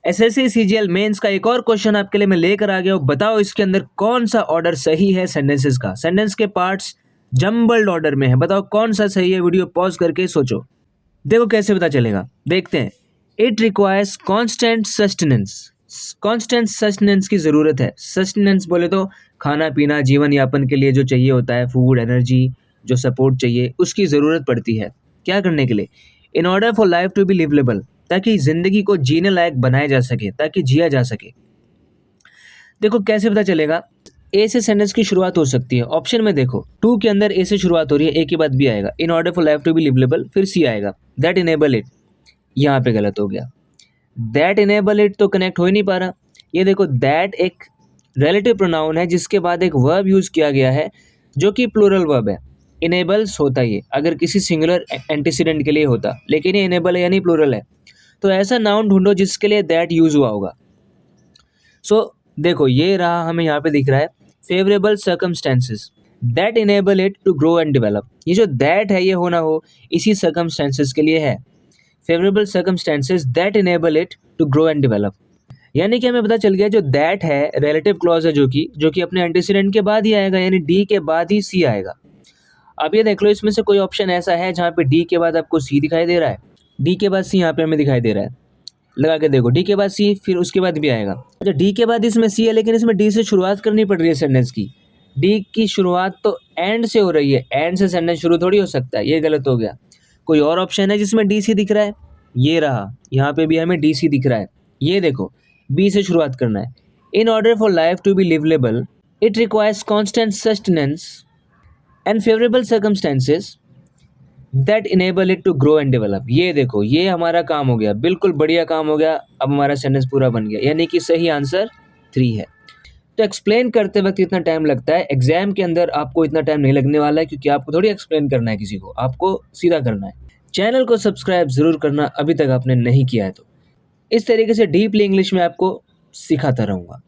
SSC CGL mains का एक और क्वेश्चन आपके लिए मैं लेकर आ गया हूँ। बताओ इसके अंदर कौन सा ऑर्डर सही है सेंटेंसेस का। सेंटेंस के पार्ट्स जम्बल्ड ऑर्डर में है, बताओ कौन सा सही है। वीडियो पॉज करके सोचो। देखो कैसे पता चलेगा, देखते हैं। It requires constant sustenance. Constant sustenance की ज़रूरत है। सस्टेनेंस बोले तो खाना पीना, जीवन यापन के लिए जो चाहिए होता है, फूड, एनर्जी, जो सपोर्ट चाहिए, उसकी ज़रूरत पड़ती है। क्या करने के लिए? In order for life to be liveable, ताकि ज़िंदगी को जीने लायक बनाया जा सके, ताकि जिया जा सके। देखो कैसे पता चलेगा। ए से सेंटेंस की शुरुआत हो सकती है। ऑप्शन में देखो, टू के अंदर ए से शुरुआत हो रही है, ए के बाद बी आएगा। In order for life to be liveable, फिर सी आएगा। दैट इनेबल इट, यहाँ पे गलत हो गया। दैट इनेबल इट तो कनेक्ट हो ही नहीं पा रहा। ये देखो, दैट एक रिलेटिव प्रोनाउन है जिसके बाद एक वर्ब यूज किया गया है जो कि प्लूरल वर्ब है। इनेबल्स होता ये अगर किसी सिंगुलर एंटीसीडेंट के लिए होता, लेकिन ये इनेबल है यानी प्लूरल है। तो ऐसा नाउन ढूंढो जिसके लिए दैट यूज हुआ होगा। सो देखो, ये रहा, हमें यहाँ पे दिख रहा है favourable circumstances that enable it to grow and develop. ये जो दैट है, ये होना हो इसी सर्कमस्टेंसेस के लिए है। Favourable circumstances that enable it to grow and develop, यानी कि हमें पता चल गया जो दैट है रिलेटिव क्लॉज है, जो कि अपने एंटीसीडेंट के बाद ही आएगा, यानी डी के बाद ही सी आएगा। अब ये देख लो, इसमें से कोई ऑप्शन ऐसा है जहाँ पे डी के बाद आपको सी दिखाई दे रहा है, डी के बाद सी यहाँ पे हमें दिखाई दे रहा है। लगा के देखो, डी के बाद सी, फिर उसके बाद भी आएगा। अच्छा, डी के बाद इसमें सी है, लेकिन इसमें डी से शुरुआत करनी पड़ रही है सेंटेंस की। डी की शुरुआत तो एंड से हो रही है, एंड से सेंटेंस शुरू थोड़ी हो सकता है, ये गलत हो गया। कोई और ऑप्शन है जिसमें डी सी दिख रहा है? ये रहा, यहाँ पे भी हमें डी सी दिख रहा है। ये देखो, बी से शुरुआत करना है। In order for life to be liveable, it requires constant sustenance and favourable circumstances that enable it to grow and develop. ये देखो, ये हमारा काम हो गया, बिल्कुल बढ़िया काम हो गया। अब हमारा सेंटेंस पूरा बन गया, यानी कि सही आंसर 3 है। तो एक्सप्लेन करते वक्त इतना टाइम लगता है, एग्जाम के अंदर आपको इतना टाइम नहीं लगने वाला है, क्योंकि आपको थोड़ी एक्सप्लेन करना है किसी को, आपको सीधा करना है। चैनल को सब्सक्राइब ज़रूर करना, अभी तक आपने नहीं किया है तो। इस तरीके से डीपली इंग्लिश में आपको सिखाता रहूँगा।